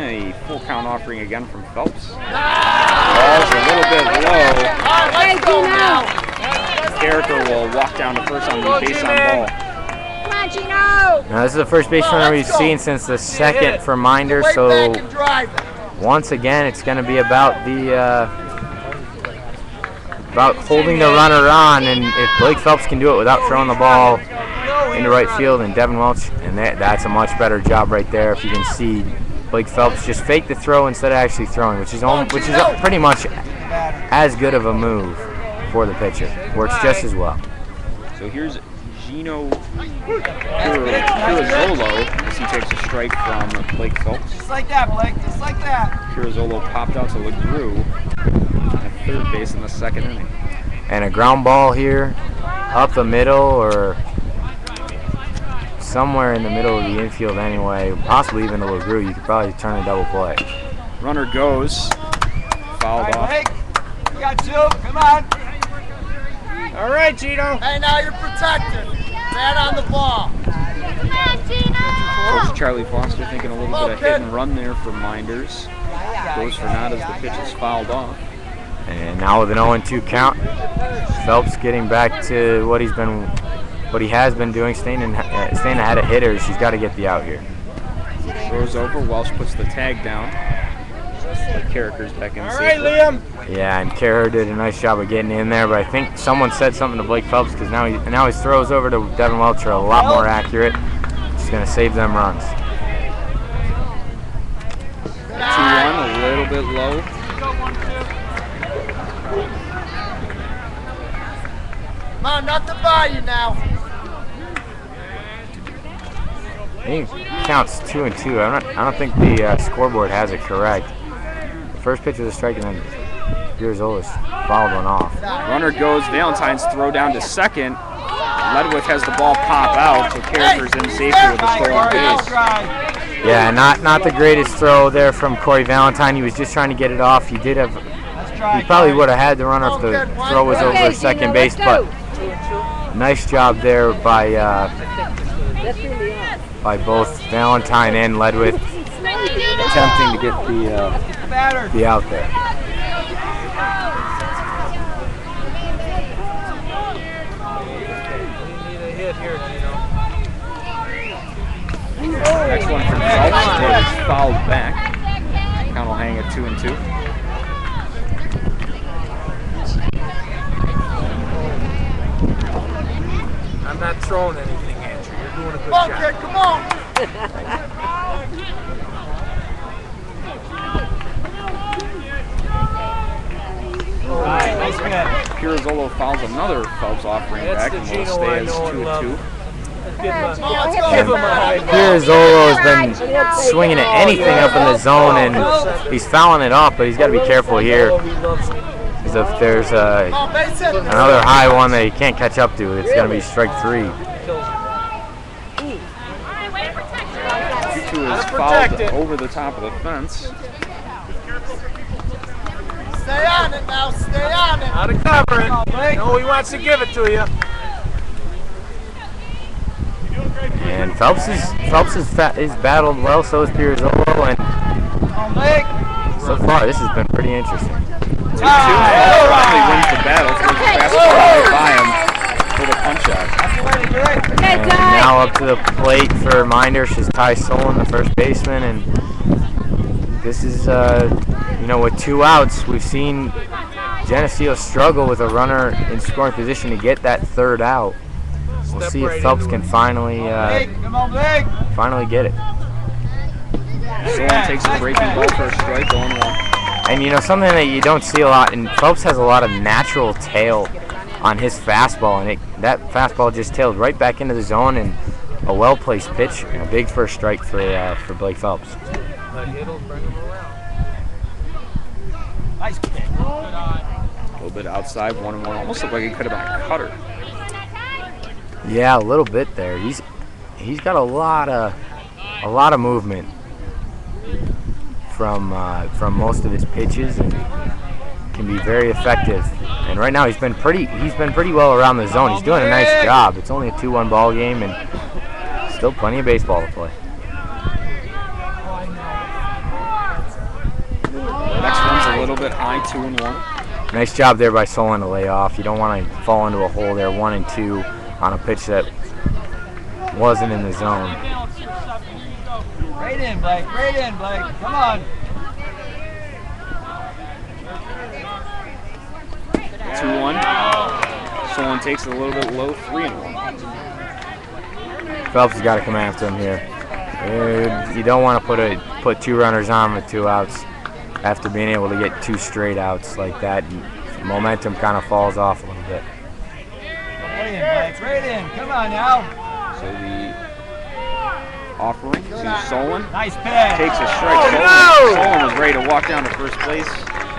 A full count offering again from Phelps. Ball's a little bit low. Character will walk down to first on the base on ball. Now this is the first base runner we've seen since the second for Minder, so once again it's going to be about the about holding the runner on, and if Blake Phelps can do it without throwing the ball into right field, and Devin Welch, and that's a much better job right there. If you can see Blake Phelps just fake the throw instead of actually throwing, which is pretty much as good of a move for the pitcher. Works just as well. So here's Gino Pirozzolo as he takes a strike from Blake Phelps. Just like that, Blake. Just like that. Pirozzolo popped out to LeGroux at third base in the second inning. And a ground ball here, up the middle or somewhere in the middle of the infield anyway, possibly even to LeGroux. You could probably turn a double play. Runner goes, fouled off. Blake, you got two. Come on. All right, Gino. Hey, now you're protected. Man on the ball. Come on, Gino! Coach Charlie Foster thinking a little bit of hit and run there for Minders. Goes for not as the pitch is fouled off. And now with an 0-2 count, Phelps getting back to what he has been doing, staying ahead of hitters. He's got to get the out here. Throws over. Welsh puts the tag down. Carricker's back in. All right, Liam. Yeah, and Carricker did a nice job of getting in there, but I think someone said something to Blake Phelps because now his throws over to Devin Welch are a lot more accurate. It's going to save them runs. 2-1, a little bit low. Come on, not to buy you now. I think it counts 2-2. I don't think the scoreboard has it correct. The first pitch was a strike, and then Pirozzolo fouled one off. Runner goes. Valentine's throw down to second. Ledwith has the ball pop out, so Carricker's in safety with the stolen base. Yeah, not the greatest throw there from Corey Valentine. He was just trying to get it off. He probably would have had the runner if the throw was over second base, but nice job there by both Valentine and Ledwith, attempting to get the out there. Next one from Phelps is fouled back. Count will hang at 2-2. I'm not throwing anything, Andrew. You're doing a good job. Kid, come on. All right, nice man. Pirozzolo fouls another Phelps offering back, and will stay as 2-2. Pirozzolo has been swinging at anything up in the zone, and he's fouling it off, but he's got to be careful here. Because if there's another high one that he can't catch up to, it's going to be strike 3. 2-2 is fouled over the top of the fence. Stay on it now, stay on it. How to cover it. No, he wants to give it to you. And Phelps is battled well, so is Pirozzolo, and so far this has been pretty interesting. 2-2. Finally wins the battle. Throws the fastball right by him for the punch out. And now up to the plate for Minders is Ty Solon, the first baseman, and this is with 2 outs, we've seen Geneseo struggle with a runner in scoring position to get that third out. We'll see if Phelps can finally get it. Solon takes a breaking ball for a strike, 0-1. And something that you don't see a lot, and Phelps has a lot of natural tail on his fastball, and that fastball just tailed right back into the zone, and a well-placed pitch and a big first strike for Blake Phelps. Nice kick. A little bit outside, 1-1. Almost looked like it could have been a cutter. Yeah, a little bit there. He's got a lot of movement from most of his pitches, and can be very effective. And right now he's been pretty well around the zone. He's doing a nice job. It's only a 2-1 ball game, and still plenty of baseball to play. bit high, 2-1. Nice job there by Solon to lay off. You don't want to fall into a hole there, 1-2 on a pitch that wasn't in the zone. Right in, Blake. Right in, Blake. Come on. 2-1. Solon takes it a little bit low, 3-1. Phelps has got to come after him here. You don't want to put 2 runners on with 2 outs after being able to get 2 straight outs like that. Momentum kind of falls off a little bit. Right in, Blake. Right in. Come on now. So the offering to Solon. Nice pitch. Takes a strike. Solon was ready to walk down to first place.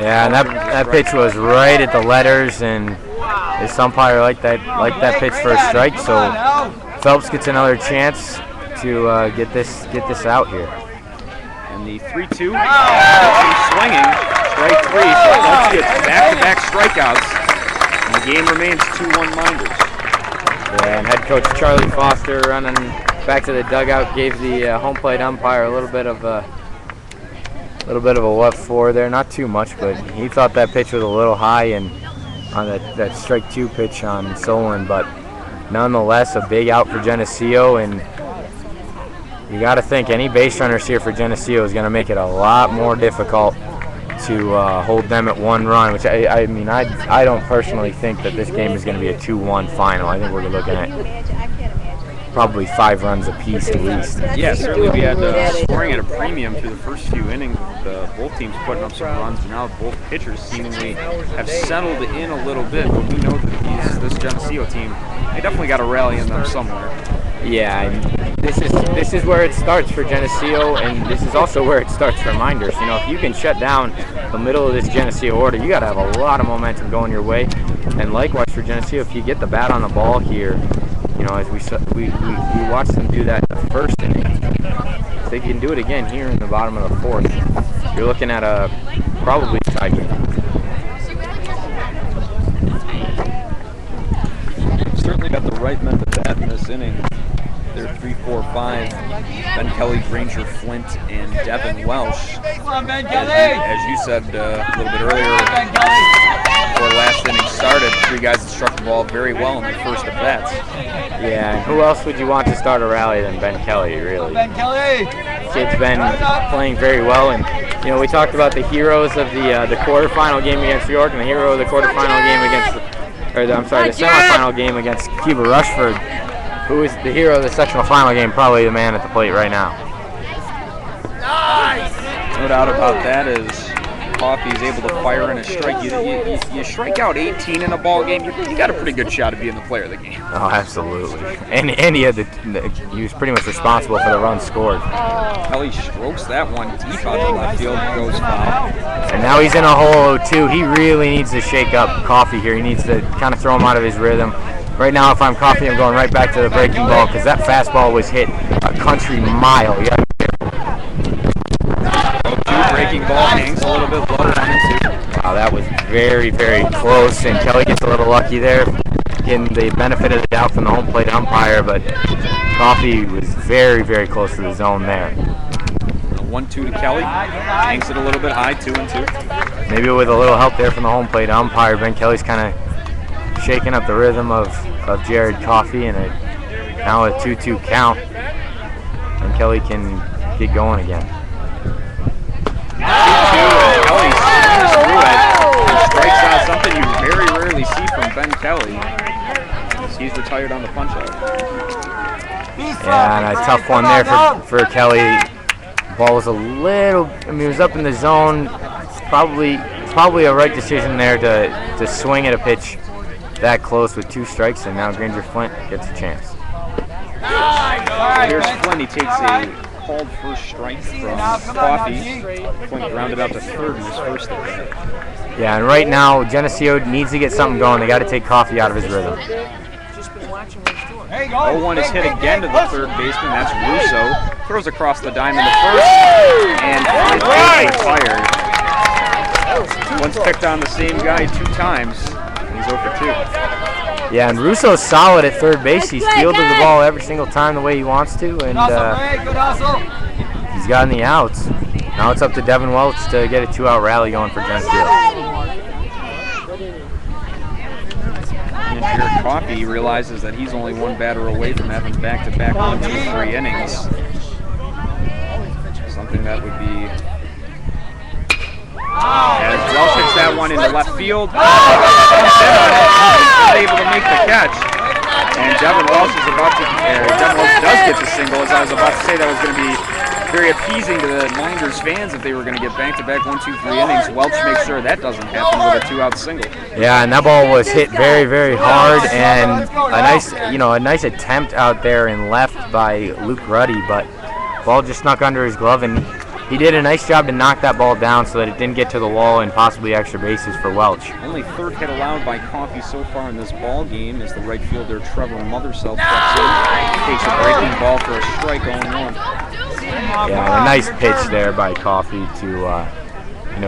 Yeah, and that pitch was right at the letters, and this umpire liked that pitch for a strike. So Phelps gets another chance to get this out here. And the 3-2 swinging, strike 3. So Phelps gets back-to-back strikeouts, and the game remains 2-1 Minders. Yeah, and head coach Charlie Foster running back to the dugout gave the home plate umpire a little bit of a what for there, not too much, but he thought that pitch was a little high and on that strike 2 pitch on Solon, but nonetheless a big out for Geneseo, and you got to think any base runners here for Geneseo is going to make it a lot more difficult to hold them at 1 run, which I mean I don't personally think that this game is going to be a 2-1 final. I think we're looking at probably 5 runs apiece at least. Yeah, certainly we had scoring at a premium through the first few innings with both teams putting up some runs, but now both pitchers seemingly have settled in a little bit, but we know that this Geneseo team, they definitely got a rally in them somewhere. Yeah, and this is where it starts for Geneseo, and this is also where it starts for Minders. You know, if you can shut down the middle of this Geneseo order, you got to have a lot of momentum going your way. And likewise for Geneseo, if you get the bat on the ball here, you know, as we watched them do that in the first inning, if they can do it again here in the bottom of the 4th, you're looking at a probably tie game. Certainly got the right men to bat in this inning. They're 3, 4, 5. Ben Kelly, Granger, Flint, and Devin Welsh. Come on, Ben Kelly. As you said a little bit earlier, before last inning started, 3 guys that struck the ball very well in their first at bats. Yeah, and who else would you want to start a rally than Ben Kelly, really? Ben Kelly. Kid's been playing very well, and you know, we talked about the heroes of the quarterfinal game against York and the hero of the quarterfinal game against the semifinal game against Cuba Rushford. Who is the hero of the sectional final game? Probably the man at the plate right now. No doubt about that, as Coffee is able to fire in a strike. You strike out 18 in a ball game, you got a pretty good shot of being the player of the game. Oh, absolutely. And he was pretty much responsible for the runs scored. Kelly strokes that one deep out to left field, goes foul. And now he's in a hole 0-2. He really needs to shake up Coffee here. He needs to kind of throw him out of his rhythm. Right now, if I'm Coffee, I'm going right back to the breaking ball because that fastball was hit a country mile. You gotta be careful. Breaking ball hangs a little bit low, 1-2. Wow, that was very, very close, and Kelly gets a little lucky there, getting the benefit of the doubt from the home plate umpire, but Coffee was very, very close to the zone there. 1-2 to Kelly, hangs it a little bit high, 2-2. Maybe with a little help there from the home plate umpire, Ben Kelly's kind of shaking up the rhythm of Jared Coffee, and now a 2-2 count, and Kelly can get going again. 2-2, and Kelly sees through it and strikes out something you very rarely see from Ben Kelly. He's retired on the punch-out. Yeah, and a tough one there for Kelly. Ball was a little, it was up in the zone. Probably a right decision there to swing at a pitch that close with 2 strikes, and now Granger Flint gets a chance. Here's Flint. He takes a called first strike from Coffee. Flint grounded out to third in his first at bat. Yeah, and right now Geneseo needs to get something going. They got to take Coffee out of his rhythm. 0-1 is hit again to the third baseman. That's Russo. Throws across the diamond to first, and Flint is retired. One's picked on the same guy 2 times. He's 0-2. Yeah, and Russo's solid at third base. He's fielded the ball every single time the way he wants to, and he's gotten the outs. Now it's up to Devin Welch to get a 2-out rally going for Geneseo. And Jared Coffey realizes that he's only one batter away from having back-to-back 1, 2, 3 innings. Something that would be... As Welch hits that one into left field, he's not able to make the catch. And Devin Welch is about to, Devin Welch does get the single. As I was about to say, that was going to be very appeasing to the Minders fans if they were going to get back-to-back 1, 2, 3 innings. Welch makes sure that doesn't happen with a 2-out single. Yeah, and that ball was hit very, very hard, and a nice attempt out there and left by Luke Ruddy, but ball just snuck under his glove, and he did a nice job to knock that ball down so that it didn't get to the wall and possibly extra bases for Welch. Only third hit allowed by Coffey so far in this ball game as the right fielder Trevor Mothersell steps in, takes a breaking ball for a strike 0-1. Yeah, a nice pitch there by Coffey to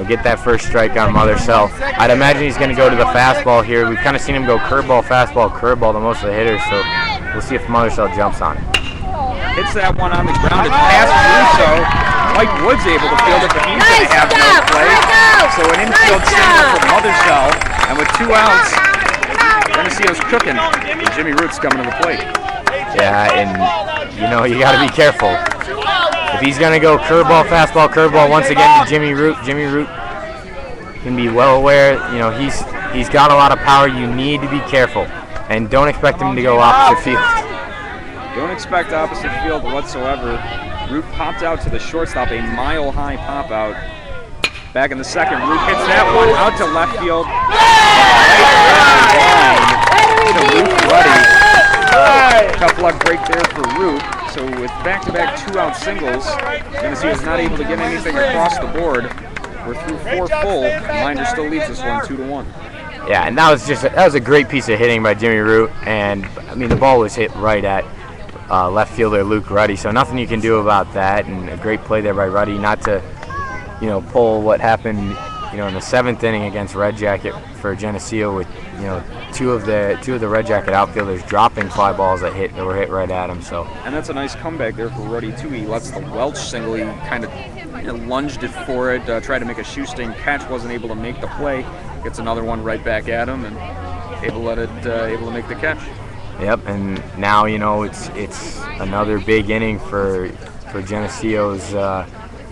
get that first strike on Mothersell. I'd imagine he's going to go to the fastball here. We've kind of seen him go curveball, fastball, curveball to most of the hitters, so we'll see if Mothersell jumps on it. Hits that one on the ground. It's past Russo. Mike Wood's able to field it, but he's going to have no play. So an infield single for Mothersell, and with 2 outs, Geneseo's cooking. And Jimmy Root's coming to the plate. Yeah, and you got to be careful. If he's going to go curveball, fastball, once again to Jimmy Root can be well aware, he's got a lot of power. You need to be careful, and don't expect him to go opposite field. Don't expect opposite field whatsoever. Root popped out to the shortstop, a mile-high pop-out. Back in the second, Root hits that one out to left field. To Root Ruddy. Tough luck break there for Root. So with back-to-back 2-out singles, Geneseo is not able to get anything across the board. We're through 4 full. Minder still leads this one 2-1. Yeah, and that was a great piece of hitting by Jimmy Root, and the ball was hit right at left fielder Luke Ruddy, so nothing you can do about that, and a great play there by Ruddy not to pull what happened in the 7th inning against Red Jacket for Geneseo with two of the Red Jacket outfielders dropping fly balls that were hit right at him. So, and that's a nice comeback there for Ruddy too. He lets the Welch single, he kind of lunged it for it, tried to make a shoestring catch, wasn't able to make the play, gets another one right back at him and able to make the catch. Yep, and now it's another big inning for Geneseo's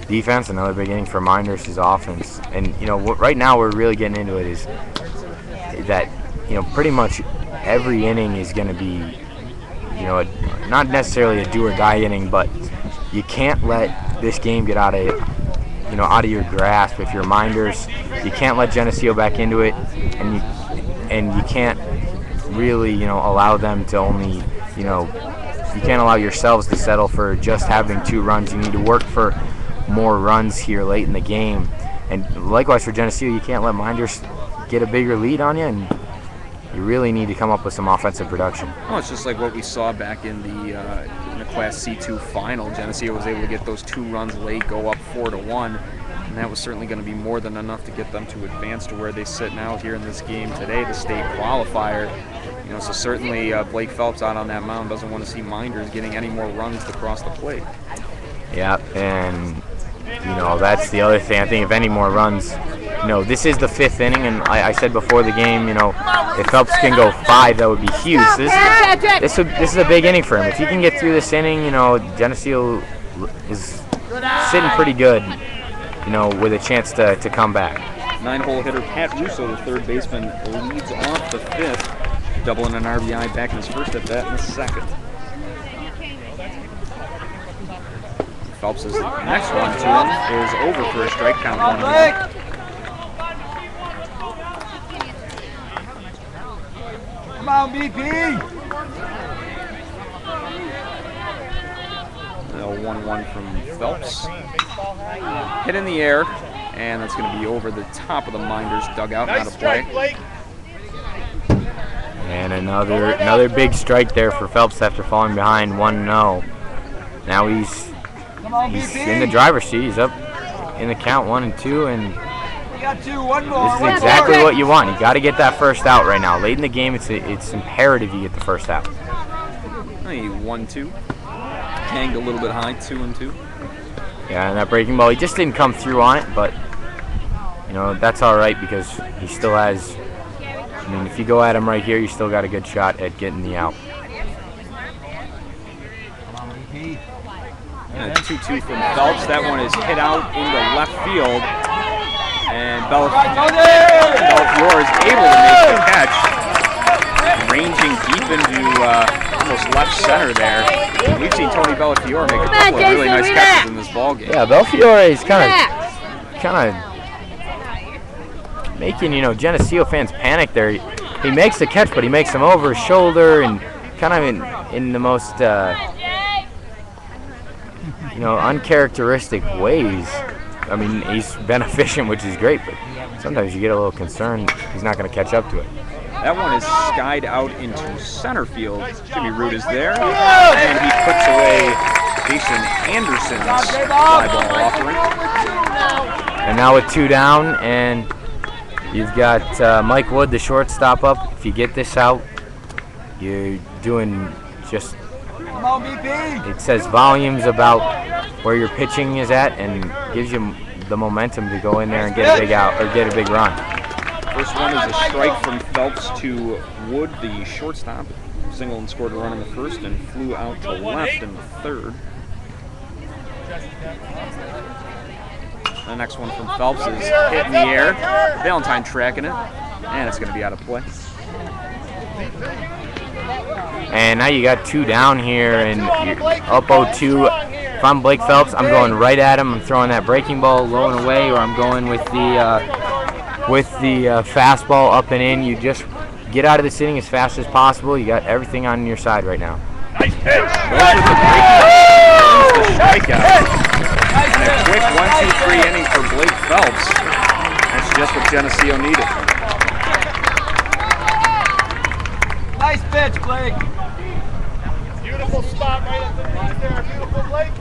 defense, another big inning for Mynderse offense. And right now we're really getting into it is that pretty much every inning is going to be not necessarily a do or die inning, but you can't let this game get out of your grasp. If you're Mynderse, you can't let Geneseo back into it, and you can't really allow them to only you can't allow yourselves to settle for just having 2 runs. You need to work for more runs here late in the game, and likewise for Geneseo, you can't let Mynderse get a bigger lead on you, and you really need to come up with some offensive production. Well, it's just like what we saw back in the Class C2 final. Geneseo was able to get those 2 runs late, go up 4-1, and that was certainly going to be more than enough to get them to advance to where they sit now here in this game today, the state qualifier. So certainly Blake Phelps out on that mound doesn't want to see Mynderse getting any more runs to cross the plate. Yeah, and that's the other thing. I think if any more runs, this is the 5th inning, and I said before the game, if Phelps can go 5, that would be huge. This is a big inning for him. If he can get through this inning, Geneseo is sitting pretty good, with a chance to come back. 9-hole hitter Pat Russo, the third baseman, leads off the 5th, doubling an RBI back in his first at bat in the 2nd. Phelps' next 1-2 is over for a strike count 1-1. Come on, BP! 1-1 from Phelps. Hit in the air, and that's going to be over the top of the Mynderse dugout, not a play. And another big strike there for Phelps after falling behind 1-0. Now he's in the driver's seat. He's up in the count 1-2, and this is exactly what you want. You got to get that first out right now. Late in the game, it's imperative you get the first out. 1-2. Hanged a little bit high, 2-2. Yeah, and that breaking ball, he just didn't come through on it, but you know, that's all right because he still has, I mean, if you go at him right here, you still got a good shot at getting the out. And a 2-2 from Phelps. That one is hit out into left field. And Belfiore is able to make the catch, ranging deep into almost left center there. We've seen Tony Belfiore make a couple of really nice catches in this ballgame. Yeah, Belfiore is kind of making, you know, Geneseo fans panic there. He makes the catch, but he makes them over his shoulder and kind of in the most, you know, uncharacteristic ways. I mean, he's been efficient, which is great, but sometimes you get a little concerned he's not going to catch up to it. That one is skied out into center field. Jimmy Root is there, and he puts away Jason Anderson's fly ball offering. And now with 2 down, and you've got Mike Wood, the shortstop, up. If you get this out, you're doing just, it says volumes about where your pitching is at and gives you the momentum to go in there and get a big out or get a big run. First one is a strike from Phelps to Wood, the shortstop. Singled and scored a run in the first and flew out to left in the third. The next one from Phelps is hit in the air. Valentine tracking it, and it's going to be out of play. And now you got 2 down here, and you're up 0-2. If I'm Blake Phelps, I'm going right at him. I'm throwing that breaking ball low and away, or I'm going with the fastball up and in. You just get out of this inning as fast as possible. You got everything on your side right now. Nice pitch. Goes with the strikeout. And a quick 1-2-3 inning for Blake Phelps. That's just what Geneseo needed. Nice pitch, Blake. Beautiful spot right at the front there. Beautiful, Blake.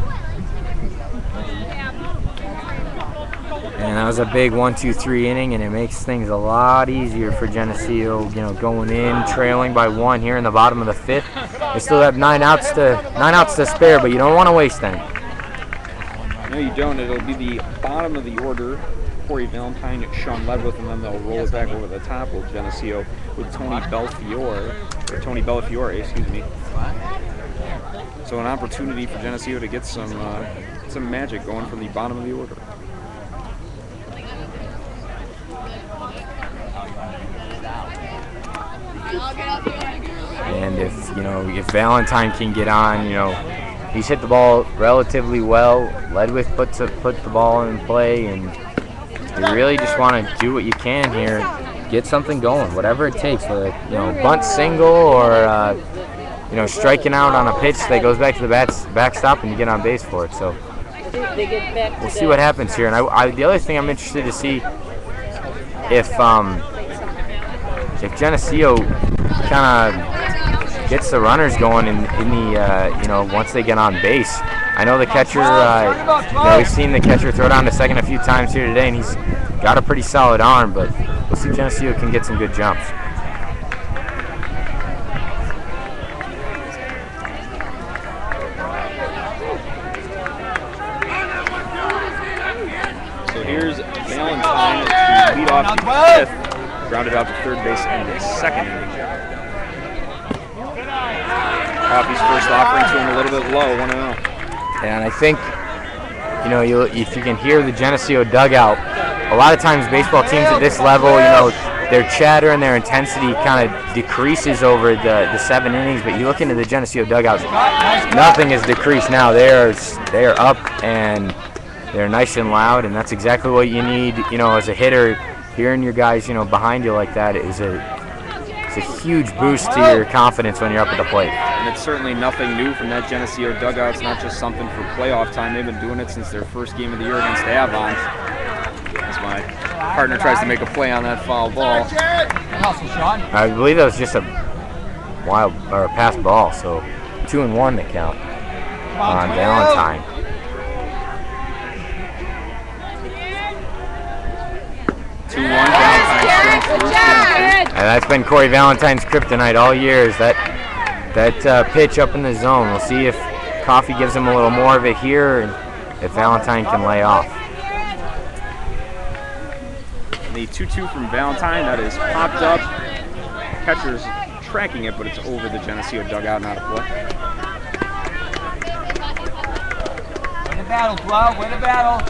And that was a big 1-2-3 inning, and it makes things a lot easier for Geneseo, you know, going in, trailing by 1 here in the bottom of the 5th. They still have 9 outs to spare, but you don't want to waste any. No, you don't. It'll be the bottom of the order. Corey Valentine, Sean Ledwith, and then they'll roll it back over the top with Geneseo with Tony Belfiore, excuse me. So an opportunity for Geneseo to get some magic going from the bottom of the order. And if Valentine can get on, you know, he's hit the ball relatively well. Ledwith put the ball in play, and you really just want to do what you can here, get something going, whatever it takes. Whether, you know, bunt single or you know, striking out on a pitch that goes back to the backstop and you get on base for it. So we'll see what happens here. And the other thing I'm interested to see if Geneseo kind of gets the runners going in the you know, once they get on base. I know the catcher, you know, we've seen the catcher throw down to second a few times here today, and he's got a pretty solid arm, but we'll see if Geneseo can get some good jumps. So here's Valentine to lead off the 5th, grounded out to third base in the 2nd inning. Coffey's first offering to him a little bit low, 1-0. And I think, you know, if you can hear the Geneseo dugout, a lot of times baseball teams at this level, you know, their chatter and their intensity kind of decreases over the 7 innings. But you look into the Geneseo dugouts, nothing has decreased now. They are up and they're nice and loud, and that's exactly what you need. You know, as a hitter, hearing your guys, you know, behind you like that it's a huge boost to your confidence when you're up at the plate. And it's certainly nothing new from that Geneseo dugout. It's not just something for playoff time. They've been doing it since their first game of the year against Avon. As my partner tries to make a play on that foul ball. I believe that was just a wild or a pass ball, so 2-1 to count on Valentine. And that's been Corey Valentine's kryptonite all year, is that pitch up in the zone. We'll see if Coffey gives him a little more of it here. And if Valentine can lay off. The 2-2 from Valentine, that is popped up. Catcher's tracking it, but it's over the Geneseo dugout, not a play. Win the battle, 12. Win the battle.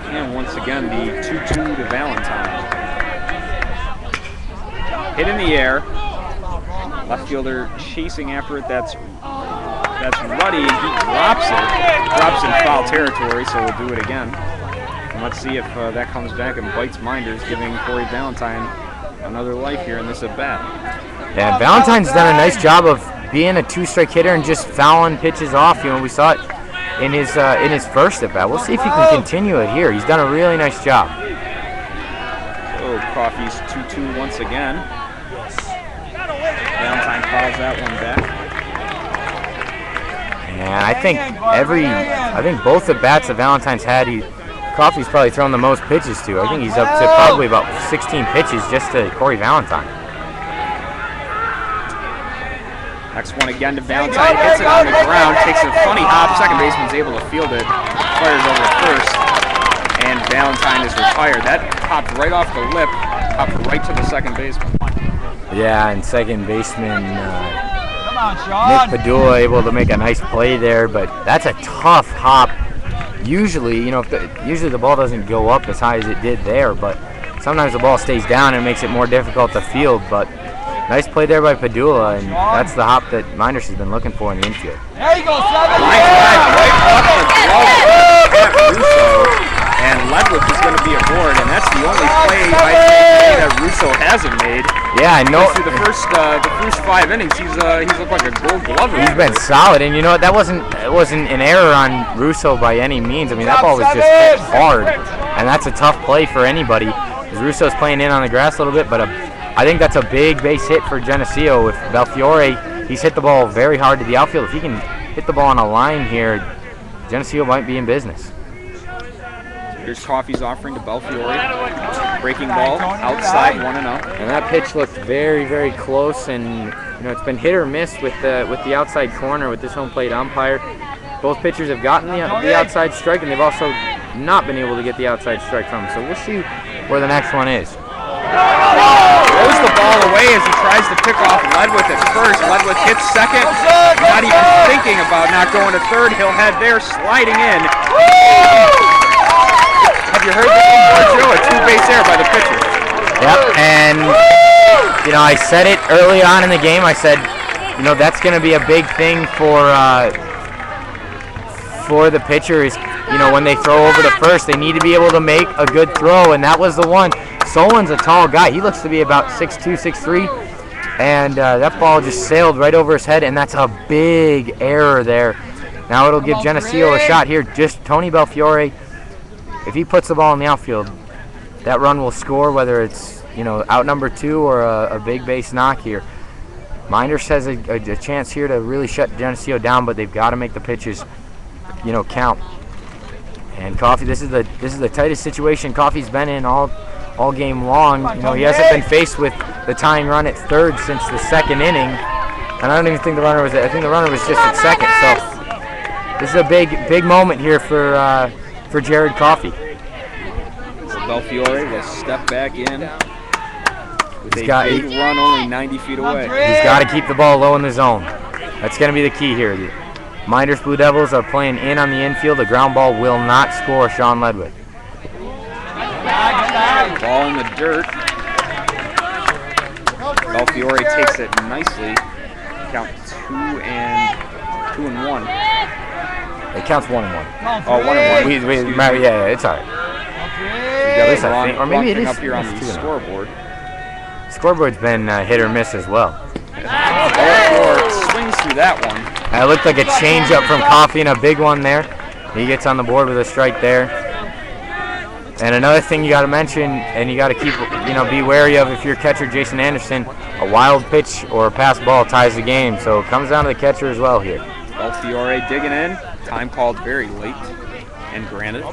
And once again, the 2-2 to Valentine. Hit in the air. Left fielder chasing after it. That's Ruddy, and he drops it. Drops in foul territory, so we'll do it again. And let's see if that comes back and bites Mynderse, giving Corey Valentine another life here in this at-bat. Yeah, Valentine's done a nice job of being a two-strike hitter and just fouling pitches off. You know, we saw it in his first at-bat. We'll see if he can continue it here. He's done a really nice job. So Coffey's 2-2 once again. Valentine calls that one back. And I think both at-bats that Valentine's had, Coffey's probably thrown the most pitches to. I think he's up to probably about 16 pitches just to Corey Valentine. Next one again to Valentine, hits it on the ground, takes a funny hop, second baseman's able to field it, fires over to first, and Valentine is retired. That popped right off the lip, popped right to the second baseman. Yeah, and second baseman Come on, Sean. Nick Padula able to make a nice play there, but that's a tough hop. Usually, you know, usually the ball doesn't go up as high as it did there, but sometimes the ball stays down and makes it more difficult to field. But nice play there by Padula, and that's the hop that Mynderse has been looking for in the infield. There you go, 7. Line drive right off the glove at Russo, and Ledwith is going to be aboard, and that's the only play I think that Russo hasn't made. Yeah, I know. Through the first 5 innings, he's looked like a Gold Glover. He's been solid, and you know what? It wasn't an error on Russo by any means. I mean, that ball was just hit hard, and that's a tough play for anybody. Because Russo's playing in on the grass a little bit, but I think that's a big base hit for Geneseo. With Belfiore, he's hit the ball very hard to the outfield. If he can hit the ball on a line here, Geneseo might be in business. Here's Coffey's offering to Belfiore. Breaking ball outside, 1-0. And that pitch looked very, very close, and you know, it's been hit or miss with the outside corner with this home plate umpire. Both pitchers have gotten the outside strike, and they've also not been able to get the outside strike from him. So we'll see where the next one is. Throws the ball away as he tries to pick off Ledwith at first. Ledwith hits second, not even thinking about not going to third. He'll head there, sliding in. Have you heard that before, Joe? A two-base error by the pitcher. Yep, and you know, I said it early on in the game. I said, you know, that's going to be a big thing for the pitcher is, you know, when they throw over to first, they need to be able to make a good throw, and that was the one. Solon's a tall guy. He looks to be about 6'2", 6'3", and that ball just sailed right over his head, and that's a big error there. Now it'll give Geneseo a shot here. Just Tony Belfiore, if he puts the ball in the outfield, that run will score, whether it's, you know, out number 2 or a big base knock here. Mynderse has a chance here to really shut Geneseo down, but they've got to make the pitches, you know, count. And Coffey, this is the tightest situation Coffey's been in all game long. You know, he hasn't been faced with the tying run at third since the second inning, and I don't even think the runner was. I think the runner was just at second. So this is a big moment here for Jared Coffey. So Belfiore will step back in with a big run only 90 feet away. He's got to keep the ball low in the zone. That's going to be the key here. The Mynderse Blue Devils are playing in on the infield. The ground ball will not score Sean Ledwith. Ball in the dirt. Belfiore takes it nicely. Count 2-1. It counts 1-1. Oh, 1-1. Yeah, it's all right. At least I think, or maybe it is up here on the scoreboard. Scoreboard's been hit or miss as well. Belfiore swings through that one. It looked like a changeup from Coffey and a big one there. He gets on the board with a strike there. And another thing you got to mention, and you got to keep, you know, be wary of if you're catcher Jason Anderson, a wild pitch or a pass ball ties the game. So it comes down to the catcher as well here. Belfiore digging in. Time called very late and granted.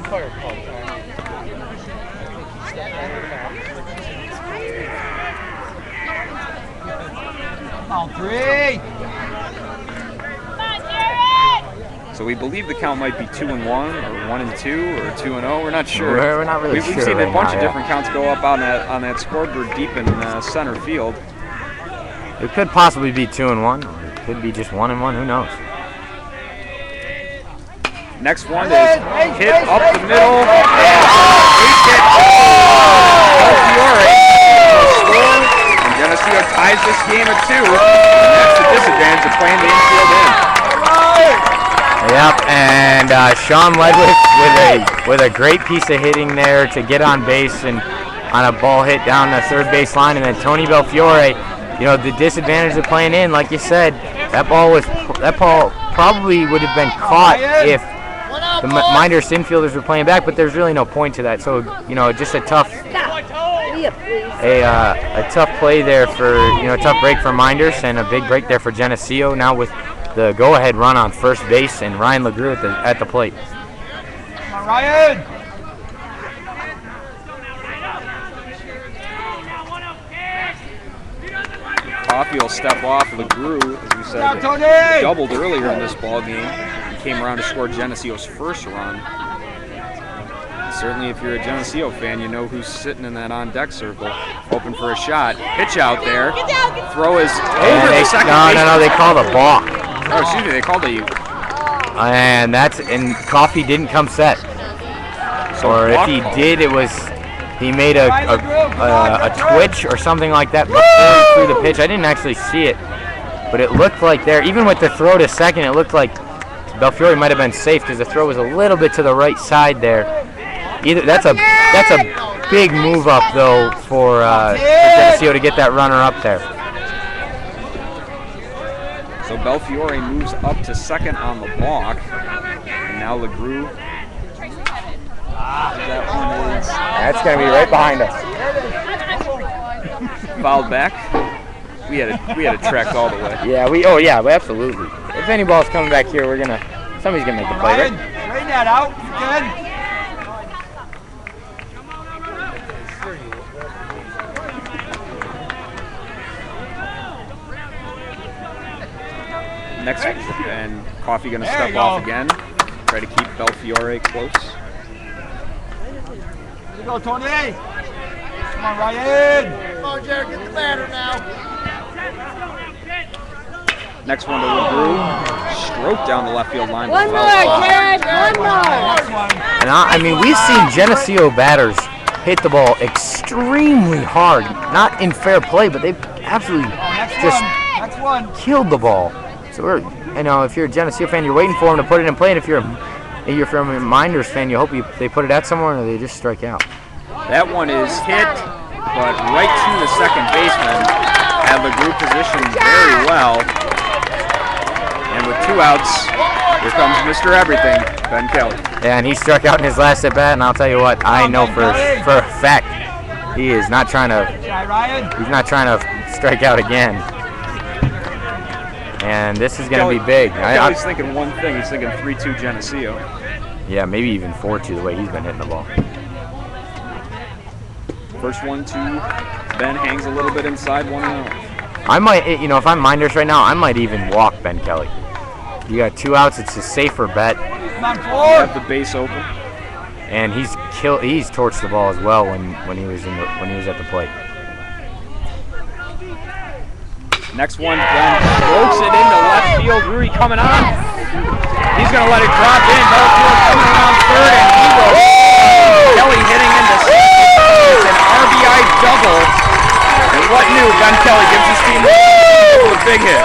On 3. So we believe the count might be 2-1 or 1-2 or 2-0. We're not sure. We're not really We've sure seen right a bunch now, of different counts go up on that scoreboard deep in center field. It could possibly be 2-1, or it could be just 1-1. Who knows? Next one is hit up the middle. Base hit. Fiore score, and Geneseo ties this game at 2. And that's the disadvantage of playing the infield in. Yep, and Sean Ledwith with a great piece of hitting there to get on base and on a ball hit down the third base line, and then Tony Belfiore, you know, the disadvantage of playing in, like you said, that ball probably would have been caught if the Mynderse infielders were playing back, but there's really no point to that. So, you know, just a tough play there for, you know, a tough break for Mynderse and a big break there for Geneseo. Now with the go-ahead run on first base and Ryan LeGrew at the plate. Come on, Ryan. Coffey will step off. LeGrew, as we said, doubled earlier in this ball game. He came around to score Geneseo's first run. Certainly, if you're a Geneseo fan, you know who's sitting in that on-deck circle, hoping for a shot. Pitch out there. Throw is over the second base. No, they called a balk. Oh, excuse me, they called a... And Coffey didn't come set. So or if he did, he made a twitch or something like that before he threw the pitch. I didn't actually see it, but it looked like there, even with the throw to second, it looked like Belfiore might have been safe because the throw was a little bit to the right side there. That's a big move up though for Geneseo to get that runner up there. So Belfiore moves up to second on the balk, and now LeGrew. That's going to be right behind us. Fouled back. We had it tracked all the way. Yeah, absolutely. If any ball's coming back here, somebody's gonna make the play, right? Straighten that out. Good. Next, and Coffey gonna step off again. Try to keep Belfiore close. Here you go, Tony. Come on, Ryan. Come on, Jared, get the batter now. Next one to LeGrew. Stroke down the left field line. One more, Jared. One more. And I mean, we've seen Geneseo batters hit the ball extremely hard. Not in fair play, but they've absolutely just killed the ball. So if you're a Geneseo fan, you're waiting for them to put it in play. And if you're from a Mynderse fan, you hope they put it at somewhere or they just strike out. That one is hit, but right to the second baseman. Had LeGrew positioned very well. And with 2 outs, here comes Mr. Everything, Ben Kelly. Yeah, and he struck out in his last at bat, and I'll tell you what, I know for a fact he is not trying to. He's not trying to strike out again. And this is going to be big. Kelly's thinking one thing. He's thinking 3-2 Geneseo. Yeah, maybe even 4-2 the way he's been hitting the ball. First 1-2. Ben hangs a little bit inside 1-0. I might, if I'm Mynderse right now, I might even walk Ben Kelly. You got 2 outs; it's a safer bet. You have the base open. And he's torched the ball as well when he was at the plate. Next one, Ben strokes it into left field. Rui coming on. He's going to let it drop in. Belfiore coming around third, and he will. Kelly hitting into second. It's an RBI double. And what new? Ben Kelly gives his team a big hit.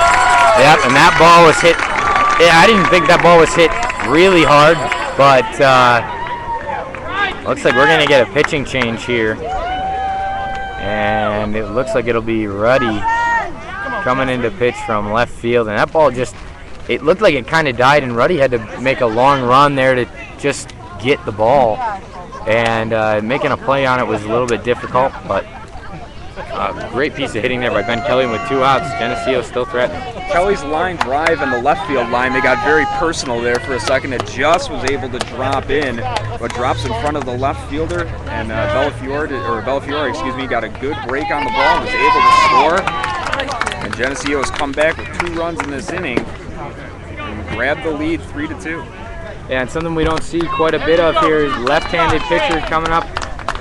Yep, and that ball was hit. Yeah, I didn't think that ball was hit really hard, but looks like we're going to get a pitching change here. And it looks like it'll be Ruddy coming into pitch from left field. And that ball it looked like it kind of died, and Ruddy had to make a long run there to just get the ball. And making a play on it was a little bit difficult, but great piece of hitting there by Ben Kelly with 2 outs. Geneseo still threatening. Kelly's line drive and the left field line, they got very personal there for a second. It just was able to drop in, but drops in front of the left fielder, and Belfiore got a good break on the ball and was able to score. And Geneseo has come back with 2 runs in this inning and grabbed the lead 3-2. Yeah, and something we don't see quite a bit of here is left-handed pitcher coming up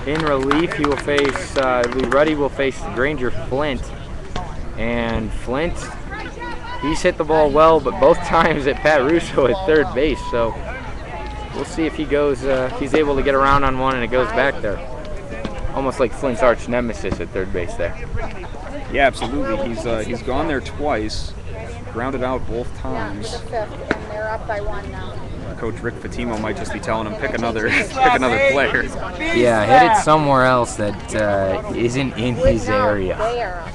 in relief. He will face, Lee Ruddy will face Granger Flint. And Flint, he's hit the ball well, but both times at Pat Russo at third base. So we'll see if he goes, if he's able to get around on one and it goes back there. Almost like Flint's arch nemesis at third base there. Yeah, absolutely. He's gone there twice, grounded out both times. And they're up by 1 now. Coach Rick Fatimo might just be telling him pick another player. Yeah, hit it somewhere else that isn't in his area. They are up.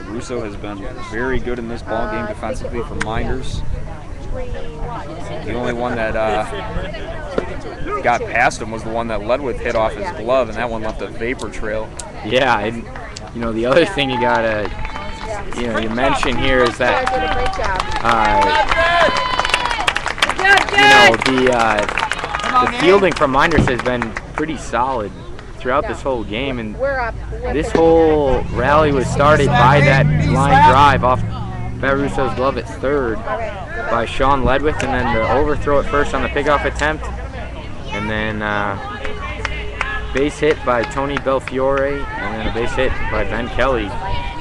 Russo has been very good in this ball game defensively for Minders. The only one that got past him was the one that Ledwith hit off his glove, and that one left a vapor trail. Yeah, and the other thing you gotta, you mention here is that, the fielding from Minders has been pretty solid throughout this whole game, and this whole rally was started by that line drive off Pat Russo's glove at third by Sean Ledwith, and then the overthrow at first on the pickoff attempt, and then base hit by Tony Belfiore, and then a base hit by Ben Kelly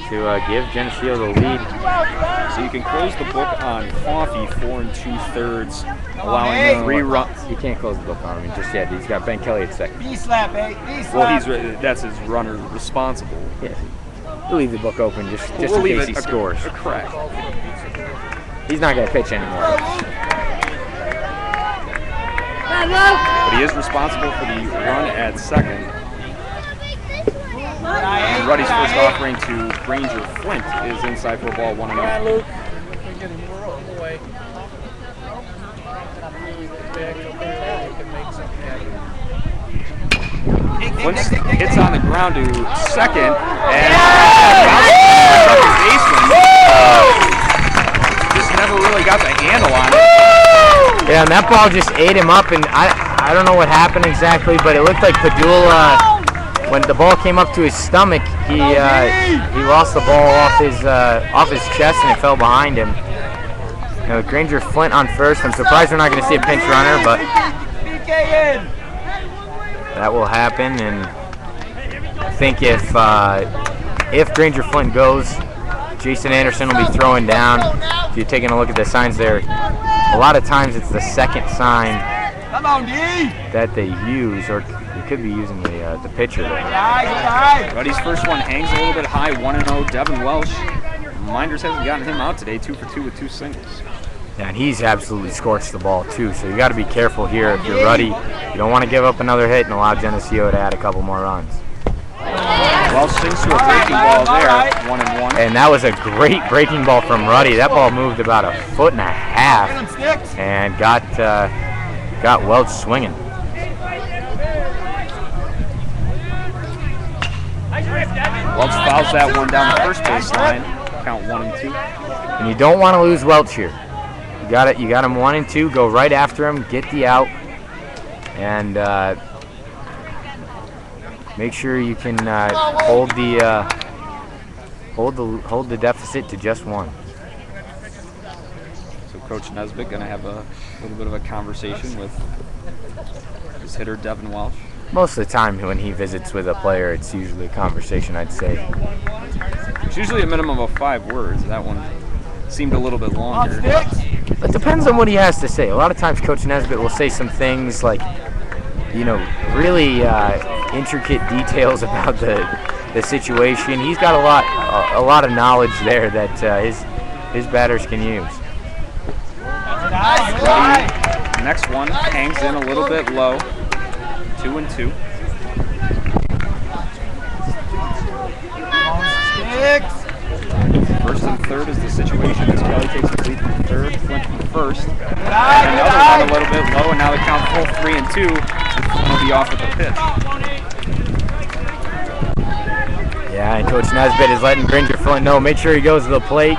to give Geneseo the lead. So you can close the book on Coffey 4 2/3, allowing 3 runs. You can't close the book on him just yet. He's got Ben Kelly at second. B-slap, eh? B-slap. Well, that's his runner responsible. Yeah, we'll leave the book open just in We'll leave case he it scores. Correct. He's not going to pitch anymore. But he is responsible for the run at second. And Ruddy's first offering to Granger Flint is inside for a ball 1-0. Flint hits on the ground to second, and second baseman just never really got the handle on it. Yeah, and that ball just ate him up, and I don't know what happened exactly, but it looked like Padula, when the ball came up to his stomach, he lost the ball off his chest and it fell behind him. Granger Flint on first. I'm surprised we're not going to see a pinch runner, but that will happen. And I think if Granger Flint goes, Jason Anderson will be throwing down. If you're taking a look at the signs there, a lot of times it's the second sign that they use, or you could be using the pitcher there. Ruddy's first one hangs a little bit high, 1-0. Devin Welsh. Minders hasn't gotten him out today, 2 for 2 with 2 singles. Yeah, and he's absolutely scorched the ball too, so you got to be careful here if you're Ruddy. You don't want to give up another hit and allow Geneseo to add a couple more runs. Welsh sings to a breaking ball there, 1-1. And that was a great breaking ball from Ruddy. That ball moved about 1.5 foot and got Welch swinging. Welch fouls that one down the first base line. Count 1-2. And you don't want to lose Welch here. You got it. You got him 1-2. Go right after him. Get the out, and make sure you can hold the deficit to just 1. So Coach Nesbitt going to have a little bit of a conversation with his hitter Devin Welsh. Most of the time when he visits with a player, it's usually a conversation, I'd say. It's usually a minimum of 5 words. That one seemed a little bit longer. It depends on what he has to say. A lot of times Coach Nesbitt will say some things like, really intricate details about the situation. He's got a lot of knowledge there that his batters can use. Ready. Next one hangs in a little bit low. 2-2. First and third is the situation as Kelly takes the lead from third, Flint from first. And another one a little bit low, and now they count full 3-2. Flint will be off at the pitch. Yeah, and Coach Nesbitt is letting Granger Flint know. Make sure he goes to the plate.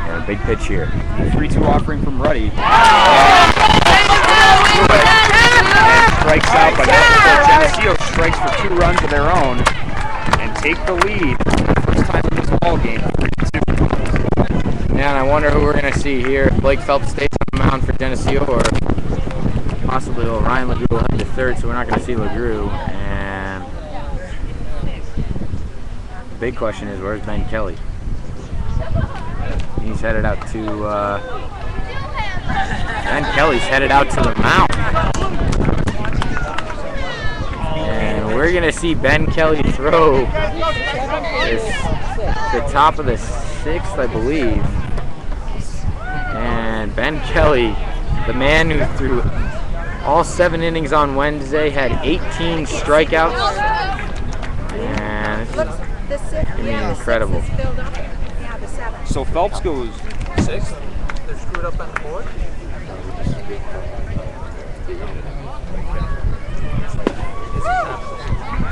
And a big pitch here. 3-2 offering from Ruddy. And strikes out, but Geneseo strikes for 2 runs of their own. and take the lead for the first time in this ball game. 3-2. Yeah, and I wonder who we're going to see here. Blake Phelps stays on the mound for Geneseo, or possibly Ryan LeGrew will head to third, so we're not going to see LeGrew. And the big question is, where's Ben Kelly? He's headed out to Ben Kelly's headed out to the mound. And we're going to see Ben Kelly throw the top of the 6th, I believe. And Ben Kelly, the man who threw all 7 innings on Wednesday, had 18 strikeouts. And this is incredible. So Phelps goes 6th. They're screwed up on the board.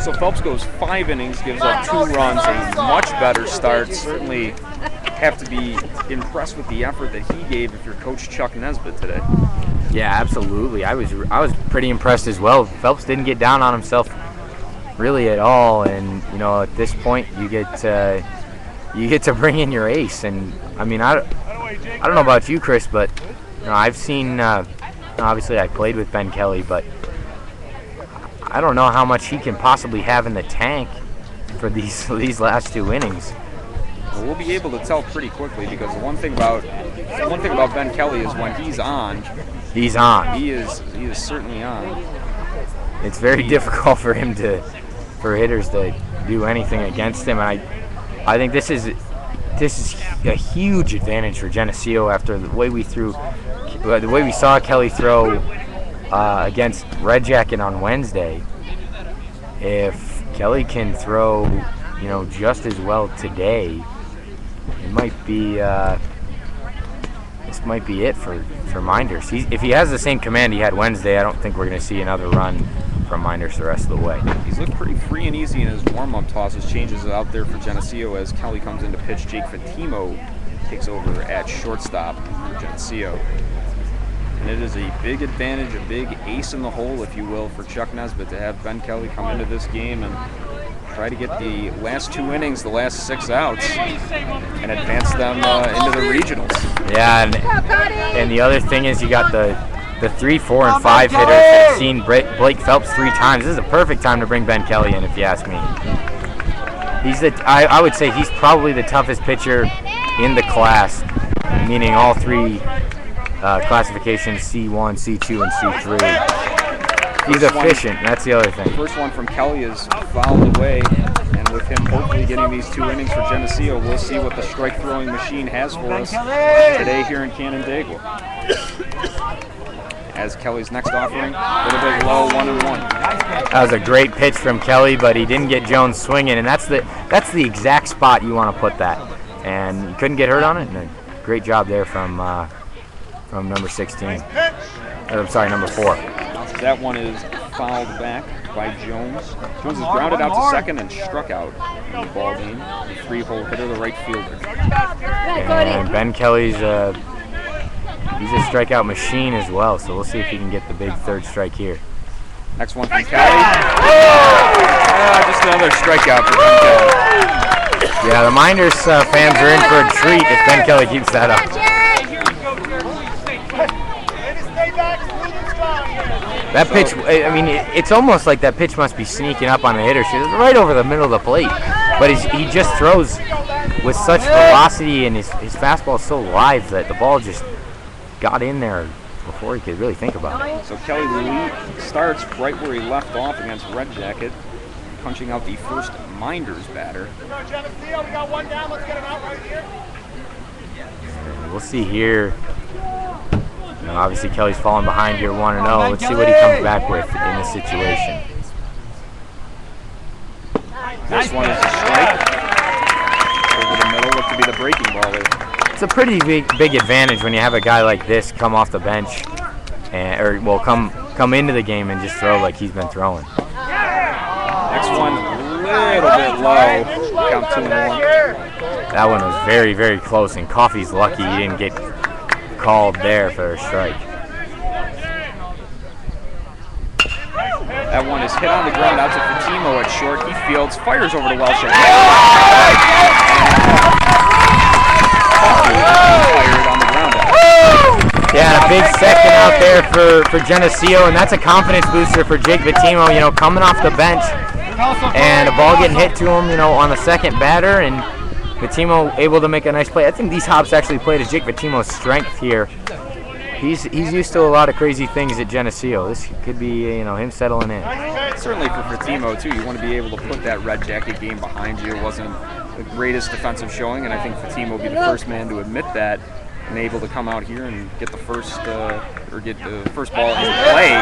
So Phelps goes 5 innings, gives up 2 runs, a much better start. Certainly have to be impressed with the effort that he gave if you're Coach Chuck Nesbitt today. Yeah, absolutely. I was pretty impressed as well. Phelps didn't get down on himself really at all, and you know, at this point you get to bring in your ace. And I mean, I don't know about you, Chris, but you know, I've seen obviously I played with Ben Kelly, but I don't know how much he can possibly have in the tank for these last 2 innings. Well, we'll be able to tell pretty quickly, because the one thing about Ben Kelly is when he's on. He's on. He is certainly on. It's very difficult for hitters to do anything against him. And I think this is a huge advantage for Geneseo after the way we saw Kelly throw against Red Jacket on Wednesday. If Kelly can throw, you know, just as well today, it might be this might be it for Mynders. If he has the same command he had Wednesday, I don't think we're going to see another run from Mynders the rest of the way. He's looked pretty free and easy in his warm-up tosses. Changes out there for Geneseo as Kelly comes in to pitch. Jake Fatimo takes over at shortstop for Geneseo. And it is a big advantage, a big ace in the hole, if you will, for Chuck Nesbitt to have Ben Kelly come into this game and try to get the last 2 innings, the last 6 outs, and advance them into the regionals. Yeah, and the other thing is you got the 3, 4, and 5 hitters that have seen Blake Phelps 3 times. This is a perfect time to bring Ben Kelly in, if you ask me. I would say he's probably the toughest pitcher in the class, meaning all 3 classifications, C1, C2, and C3. He's efficient, that's the other thing. First one from Kelly is fouled away, and with him hopefully getting these 2 innings for Geneseo, we'll see what the strike-throwing machine has for us today here in Canandaigua. As Kelly's next offering, a little bit low, 1-1. That was a great pitch from Kelly, but he didn't get Jones swinging, and that's the exact spot you want to put that. And he couldn't get hurt on it, and a great job there from number 16. I'm sorry, number 4. That one is fouled back by Jones. Jones is grounded out to second and struck out in the ball game. The 3-hole hitter, the right fielder. And Ben Kelly's he's a strikeout machine as well, so we'll see if he can get the big 3rd strike here. Next one from Kelly. Just another strikeout for Ben Kelly. Yeah, the Mynders fans are in for a treat if Ben Kelly keeps that up. That pitch, I mean, it's almost like that pitch must be sneaking up on the hitter. She's right over the middle of the plate. But he just throws with such velocity, and his fastball is so live that the ball just got in there before he could really think about it. So Kelly starts right where he left off against Red Jacket, punching out the first Mynders batter. We'll see here. You know, obviously, Kelly's falling behind here 1-0. Let's see what he comes back with in this situation. This one is a strike. Over the middle, what could be the breaking ball there. It's a pretty big advantage when you have a guy like this come off the bench, come into the game and just throw like he's been throwing. Next one, a little bit low. Count 2-1. That one was very, very close, and Coffey's lucky he didn't get called there for a strike. That one is hit on the ground out to Fatimo at short. He fields, fires over to Welsh. Fired on the ground out. Yeah, a big second out there for Geneseo, and that's a confidence booster for Jake Fatimo, you know, coming off the bench and a ball getting hit to him, you know, on the second batter, and Fatimo able to make a nice play. I think these hops actually play to Jake Fatimo's strength here. He's used to a lot of crazy things at Geneseo. This could be, you know, him settling in. Certainly for Fatimo, too. You want to be able to put that Red Jacket game behind you. It wasn't the greatest defensive showing, and I think Fatimo will be the first man to admit that, and able to come out here and get the first get the first ball in play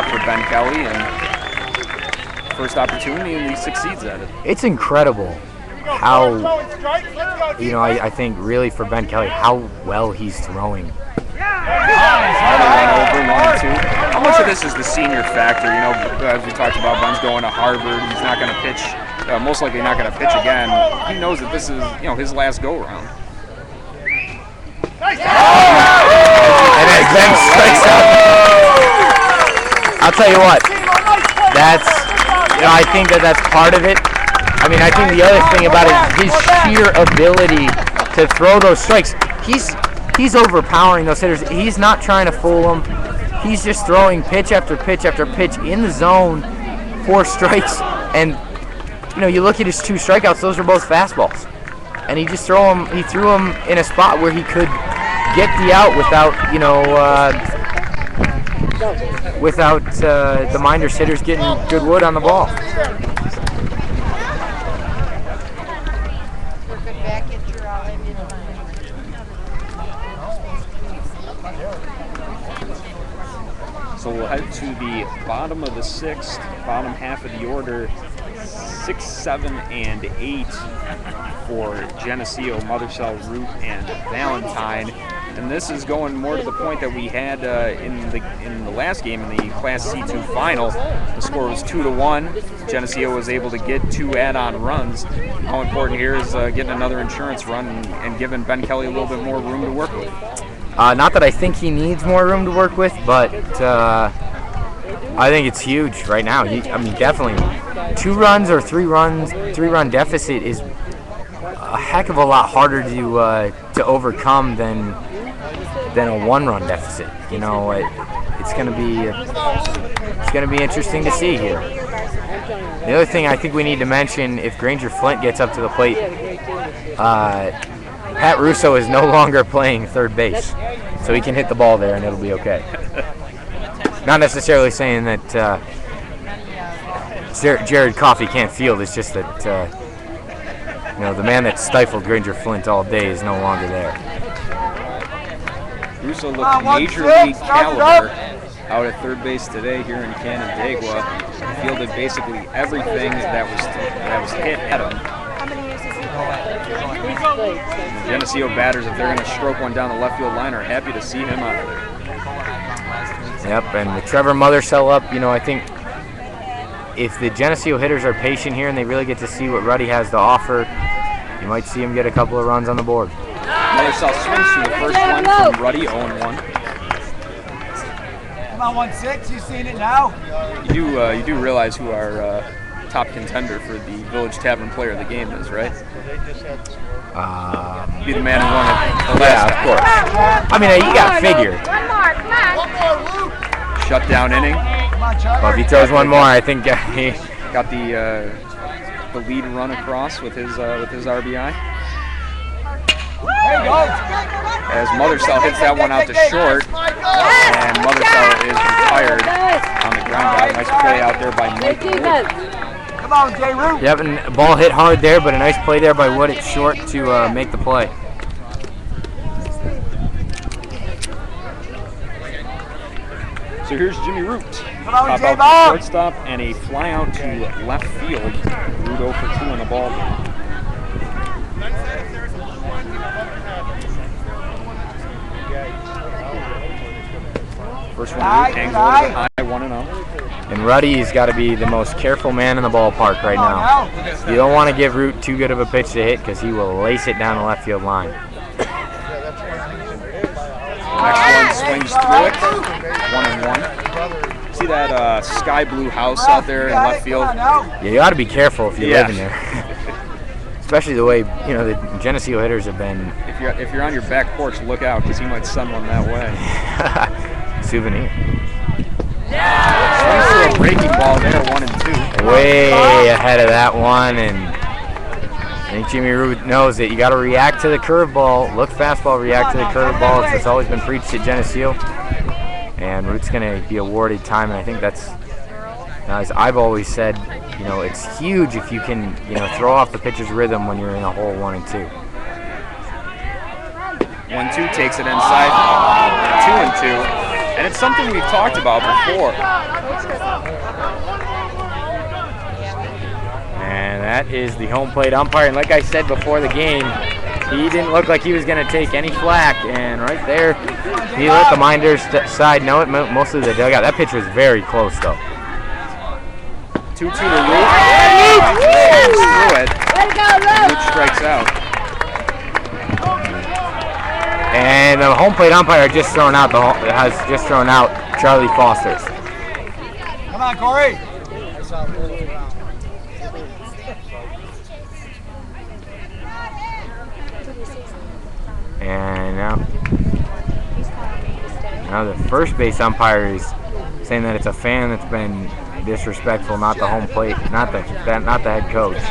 for Ben Kelly, and first opportunity, and he succeeds at it. It's incredible how, you know, I think really for Ben Kelly, how well he's throwing. Over 1-2. How much of this is the senior factor? You know, as we talked about, Ben's going to Harvard. He's not going to pitch, most likely not going to pitch again. He knows that this is, you know, his last go-around. And then Ben strikes out. I'll tell you what, that's, you know, I think that's part of it. I mean, I think the other thing about it is his sheer ability to throw those strikes. He's overpowering those hitters. He's not trying to fool them. He's just throwing pitch after pitch after pitch in the zone for strikes. And, you know, you look at his 2 strikeouts, those are both fastballs. And he just threw them in a spot where he could get the out without, you know, the Mynderse hitters getting good wood on the ball. So we'll head to the bottom of the 6th, bottom half of the order, 6, 7, and 8 for Geneseo, Mothersell, Root, and Valentine. And this is going more to the point that we had in the last game in the Class C2 final. The score was 2-1. Geneseo was able to get 2 add-on runs. How important here is getting another insurance run and giving Ben Kelly a little bit more room to work with. Not that I think he needs more room to work with, but I think it's huge right now. I mean, definitely 2 runs or 3-run deficit is a heck of a lot harder to overcome than a 1-run deficit. You know, it's going to be interesting to see here. The other thing I think we need to mention, if Granger Flint gets up to the plate, Pat Russo is no longer playing third base, so he can hit the ball there and it'll be okay. Not necessarily saying that Jared Coffey can't field. It's just that you know, the man that stifled Granger Flint all day is no longer there. Russo looked major league caliber out at third base today here in Canandaigua. Fielded basically everything that was hit at him. The Geneseo batters, if they're going to stroke one down the left field line, are happy to see him out of there. Yep, and with Trevor Mothersell up, you know, I think if the Geneseo hitters are patient here and they really get to see what Ruddy has to offer, you might see him get a couple of runs on the board. Mothersell swings to the first one from Ruddy, 0-1. Come on, 1-6, you seen it now? You do realize who our top contender for the Village Tavern Player of the Game is, right? Be the man who won it the last of course. I mean, you got to figure. One more. Shutdown inning. Well, if he throws one more, I think he got the lead run across with his RBI. As Mothersell hits that one out to short, and Mothersell is retired on the ground out. Nice play out there by Mike. Come on, J. Root. Yep, and ball hit hard there, but a nice play there by Wood at short to make the play. So here's Jimmy Root. Come on, Pop J. out to Bob. shortstop and a fly out to left field. Root 0 for 2 in the ball game. First one, Root hangs a little bit high, 1-0. And Ruddy's got to be the most careful man in the ballpark right now. You don't want to give Root too good of a pitch to hit because he will lace it down the left field line. Next one swings through it, 1-1. See that sky blue house out there in left field? Yeah, you ought to be careful if you're living there. Especially the way, you know, the Geneseo hitters have been. If you're on your back porch, look out, because he might send one that way. Souvenir. Swings to a breaking ball there, 1 and 2. Way ahead of that one, and I think Jimmy Root knows that you got to react to the curveball. Look fastball, react to the curveball. It's always been preached at Geneseo. And Root's going to be awarded time, and I think that's, as I've always said, you know, it's huge if you can, you know, throw off the pitcher's rhythm when you're in a hole 1 and 2. 1-2 takes it inside. 2 and 2, and it's something we've talked about before. And that is the home plate umpire. And like I said before the game, he didn't look like he was going to take any flack. And right there, he let the Minders side know it, mostly the dugout. That pitch was very close, though. 2-2 to Root. Through it. Root strikes out. And the home plate umpire has just thrown out Charlie Foster. Come on, Corey. And now the first base umpire is saying that it's a fan that's been disrespectful, not the home plate, not the head coach.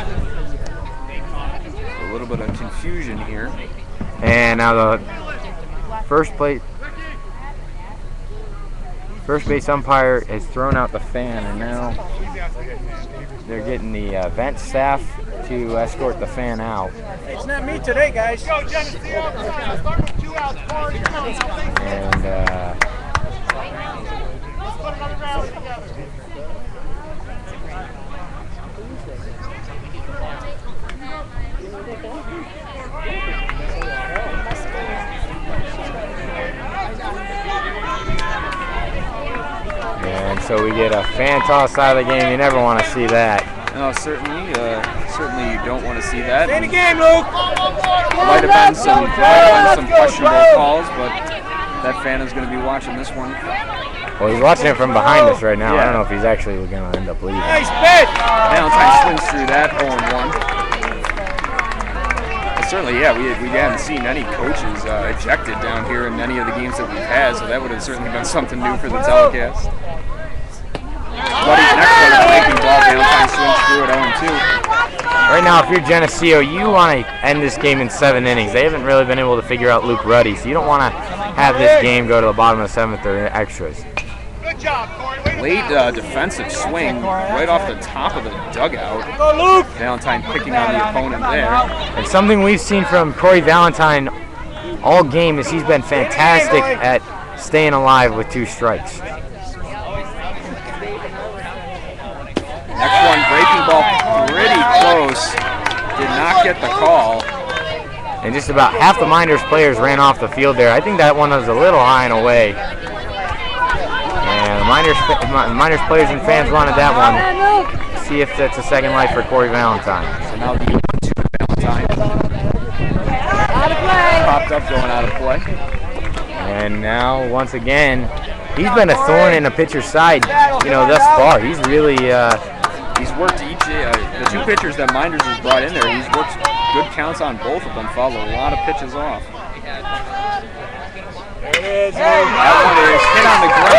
A little bit of confusion here. And now the first base umpire has thrown out the fan, and now they're getting the vent staff to escort the fan out. It's not me today, guys. Go, Geneseo. Start with 2 outs, Corey. And Let's put another rally together. and so we get a fan toss out of the game. You never want to see that. No, certainly you don't want to see that. Stay in the game, Luke. Might have been some questionable calls, but that fan is going to be watching this one. Well, he's watching it from behind us right now. Yeah. I don't know if he's actually going to end up leaving. Nice pitch. Valentine swings through that 0-1. Certainly, yeah, we haven't seen any coaches ejected down here in any of the games that we've had, so that would have certainly been something new for the telecast. Buddy's next one, a breaking ball. Valentine swings through at 0-2. Right now, if you're Geneseo, you want to end this game in 7 innings. They haven't really been able to figure out Luke Ruddy, so you don't want to have this game go to the bottom of the 7th or extras. Good job, Corey. Late defensive swing right off the top of the dugout. Go, Luke. Valentine picking on the opponent there. And something we've seen from Corey Valentine all game is he's been fantastic at staying alive with 2 strikes. Next one, breaking ball, pretty close. Did not get the call. And just about half the Minders players ran off the field there. I think that one was a little high and away. And the Minders players and fans wanted that one. See if that's a second life for Corey Valentine. So now the 1-2 Valentine. Popped up, going out of play. And now, once again, he's been a thorn in a pitcher's side, you know, thus far. He's really... He's worked each, the 2 pitchers that Minders has brought in there, he's worked good counts on both of them, fouled a lot of pitches off. That one is hit on the ground.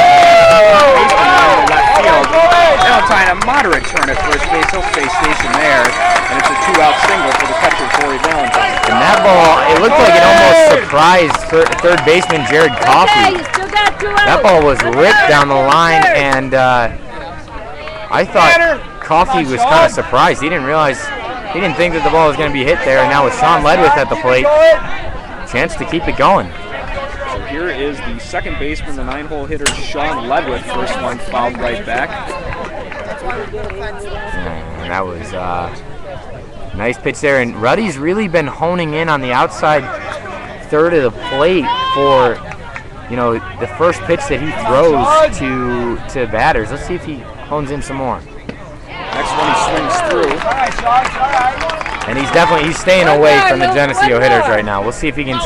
Baseman left field. Valentine, a moderate turn at first base. He'll stay stationed there, and it's a 2-out single for the catcher, Corey Valentine. And that ball, it looked like it almost surprised third baseman Jared Coffey. That ball was ripped down the line, and I thought Coffey was kind of surprised. He didn't think that the ball was going to be hit there, and now with Sean Ledwith at the plate, chance to keep it going. So here is the second baseman, the 9-hole hitter, Sean Ledwith. First one fouled right back. And that was nice pitch there, and Ruddy's really been honing in on the outside third of the plate for, you know, the first pitch that he throws to batters. Let's see if he hones in some more. Next one he swings through. And he's staying away from the Geneseo hitters right now. We'll see if he can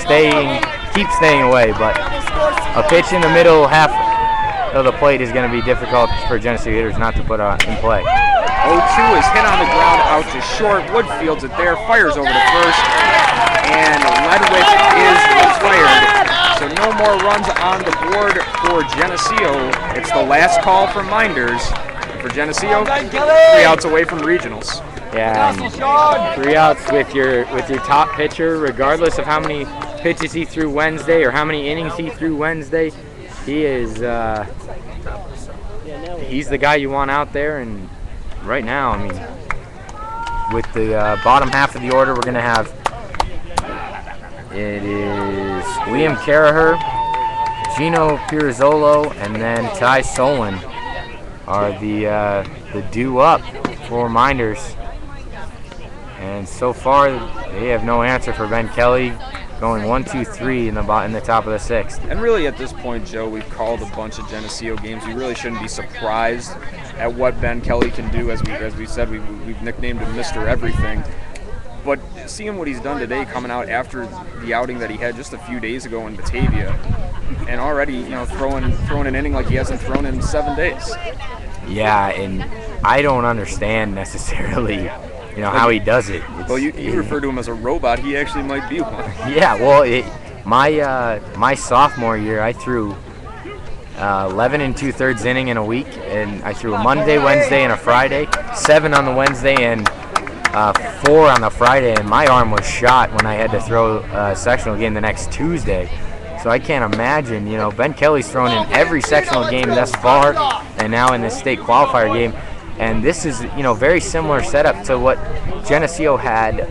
keep staying away. But a pitch in the middle half of the plate is going to be difficult for Geneseo hitters not to put in play. 0-2 is hit on the ground out to short. Wood fields it there, fires over to first, and Ledwith is retired. So no more runs on the board for Geneseo. It's the last call for Minders. For Geneseo, 3 outs away from regionals. Yeah, and 3 outs with your top pitcher, regardless of how many pitches he threw Wednesday or how many innings he threw Wednesday. He is he's the guy you want out there. And right now, I mean, with the bottom half of the order, we're going to have it is Liam Caraher, Gino Pirozzolo, and then Ty Solon are the due up for Minders. And so far, they have no answer for Ben Kelly, going 1-2-3 in the top of the 6th. And really, at this point, Joe, we've called a bunch of Geneseo games. We really shouldn't be surprised at what Ben Kelly can do. As we said, we've nicknamed him Mr. Everything. But seeing what he's done today, coming out after the outing that he had just a few days ago in Batavia, and already, throwing an inning like he hasn't thrown in 7 days. Yeah, and I don't understand necessarily, how he does it. Well, you refer to him as a robot. He actually might be one. Yeah, well, my sophomore year, I threw 11 2/3 inning in a week, and I threw a Monday, Wednesday, and a Friday, 7 on the Wednesday, and 4 on the Friday, and my arm was shot when I had to throw a sectional game the next Tuesday. So I can't imagine, Ben Kelly's thrown in every sectional game thus far, and now in this state qualifier game. And this is, very similar setup to what Geneseo had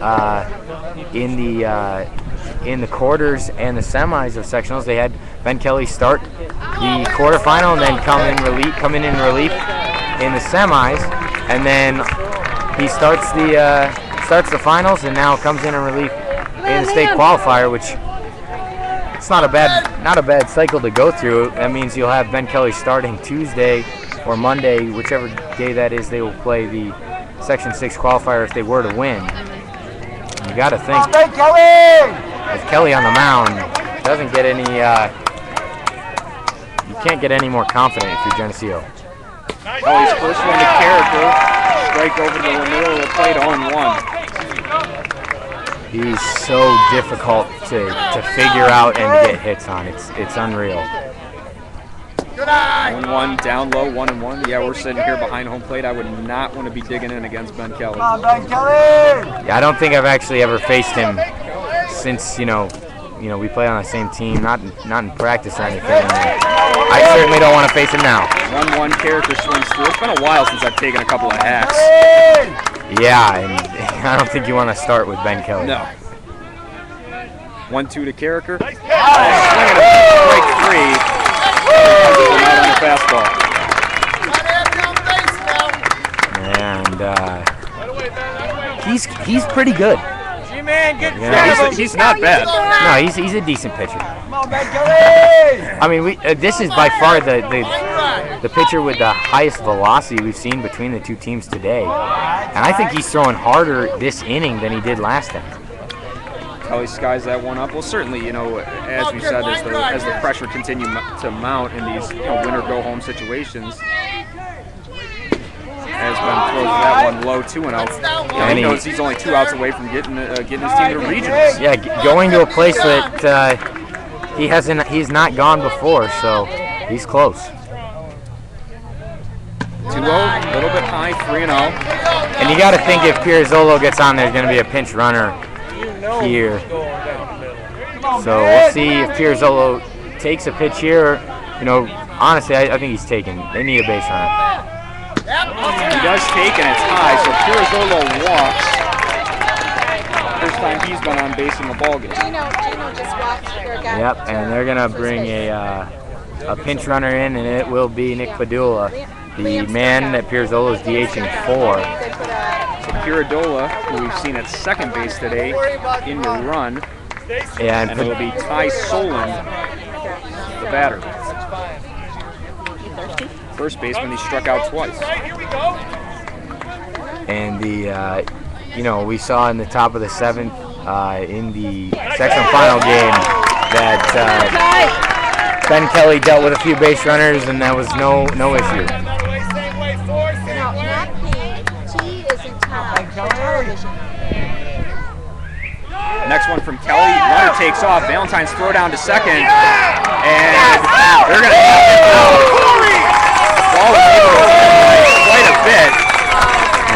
in the quarters and the semis of sectionals. They had Ben Kelly start the quarterfinal and then come in relief in the semis, and then he starts the finals and now comes in relief in the state qualifier, which it's not a bad cycle to go through. That means you'll have Ben Kelly starting Tuesday or Monday, whichever day that is. They will play the Section 6 qualifier if they were to win. And you got to think, with Kelly on the mound, doesn't get any. You can't get any more confident if you're Geneseo. Kelly's first one to Carricker. Strike over to the middle of the plate, 0-1. He's so difficult to figure out and get hits on. It's unreal. 1-1, down low, 1-1. Yeah, we're sitting here behind home plate. I would not want to be digging in against Ben Kelly. Come on, Ben Kelly! Yeah, I don't think I've actually ever faced him since we play on the same team, not in practice or anything. I certainly don't want to face him now. 1-1, Character swings through. It's been a while since I've taken a couple of hacks. Yeah, and I don't think you want to start with Ben Kelly. No. 1-2 to Character. Swinging a strike 3. Out on the fastball. And he's pretty good. He's not bad. No, he's a decent pitcher. Come on, Ben Kelly! I mean, this is by far the pitcher with the highest velocity we've seen between the two teams today. And I think he's throwing harder this inning than he did last time. Kelly skies that one up. Well, certainly, as we said, as the pressure continues to mount in these winner go-home situations, as Ben throws that one low 2-0. And he knows he's only 2 outs away from getting his team to regionals. Yeah, going to a place that he's not gone before, so he's close. 2-0, a little bit high, 3-0. And you got to think if Pirozzolo gets on, there's going to be a pinch runner here. So we'll see if Pirozzolo takes a pitch here. Honestly, I think he's taking. They need a base runner. He does take, and it's high, so Pirozzolo walks. First time he's been on base in the ballgame. Gino just walked here again. Yep, and they're going to bring a pinch runner in, and it will be Nick Padula, the man that Pirozzolo is DHing for. So Pirozzolo, who we've seen at second base today, in the run. And it will be Ty Solon, the batter. First baseman, he struck out twice. And we saw in the top of the 7th in the sectional final game that Ben Kelly dealt with a few base runners, and that was no issue. No, not P. T is in town for television. Next one from Kelly. Runner takes off. Valentine's throw down to second. And they're going to have him out. The ball was able to by quite a bit.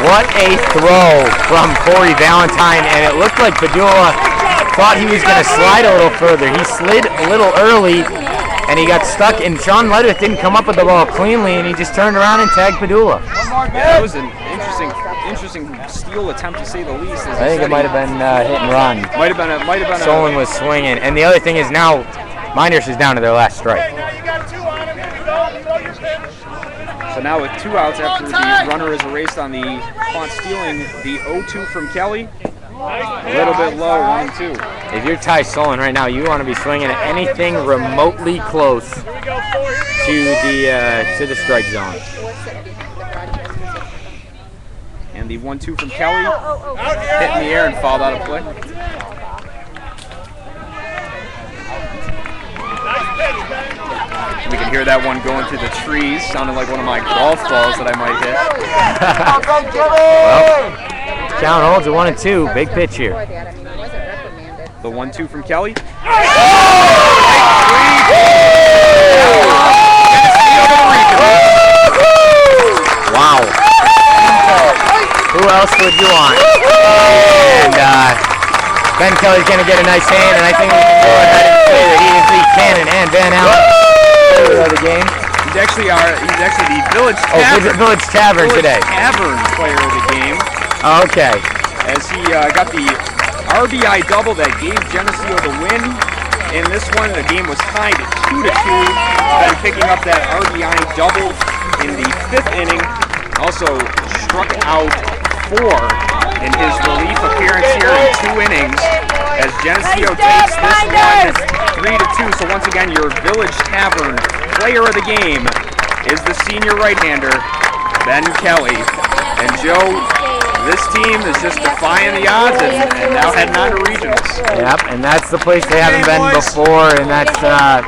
What a throw from Corey Valentine, and it looked like Padula thought he was going to slide a little further. He slid a little early, and he got stuck, and Sean Ledwith didn't come up with the ball cleanly, and he just turned around and tagged Padula. Yeah, that was an interesting steal attempt to say the least. I think it might have been hit and run. Might have been. Solon was swinging, and the other thing is now Mynderse is down to their last strike. So now with 2 outs after the runner is erased on the punt stealing, the 0-2 from Kelly. A little bit low, 1-2. If you're Ty Solon right now, you want to be swinging at anything remotely close to the strike zone. And the 1-2 from Kelly, hit in the air and fouled out of play. We can hear that one going through the trees, sounding like one of my golf balls that I might hit. Well, count holds at 1-2. Big pitch here. The 1-2 from Kelly. Wow. Who else would you want? And Ben Kelly's going to get a nice hand, and I think we can go ahead and say that he is the Cannon and Van Allen player of the game. He's actually the Village Tavern. Village Tavern today. Tavern player of the game. Okay. As he got the RBI double that gave Geneseo the win. In this one, the game was tied at 2-2. Then picking up that RBI double in the 5th inning. Also struck out 4 in his relief appearance here in 2 innings. As Geneseo takes this one 3-2. So once again, your Village Tavern player of the game is the senior right-hander, Ben Kelly. And Joe, this team is just defying the odds and now heading on to regionals. Yep, and that's the place they haven't been before, and that's what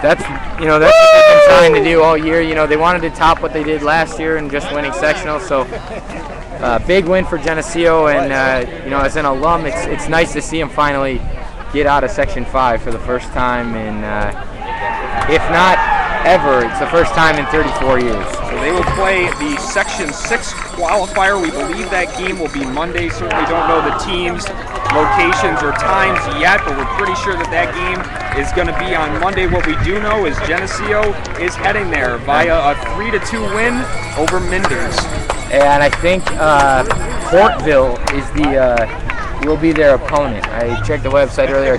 they've been trying to do all year. You know, they wanted to top what they did last year and just winning sectional. So big win for Geneseo, and as an alum, it's nice to see them finally get out of Section 5 for the first time in, if not ever, it's the first time in 34 years. So they will play the Section 6 qualifier. We believe that game will be Monday. Certainly don't know the teams, locations, or times yet, but we're pretty sure that game is going to be on Monday. What we do know is Geneseo is heading there via a 3-2 win over Mynderse. And I think Portville will be their opponent. I checked the website earlier.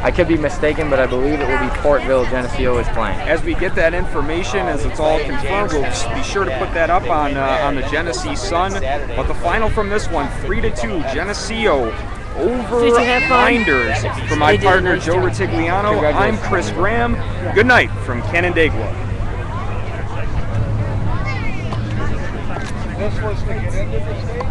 I could be mistaken, but I believe it will be Portville Geneseo is playing. As we get that information, as it's all confirmed, we'll be sure to put that up on the Genesee Sun. But the final from this one, 3-2, Geneseo over Mynderse. For my partner Joe Ritigliano, I'm Chris Graham. Good night from Canandaigua. This was to get into the state.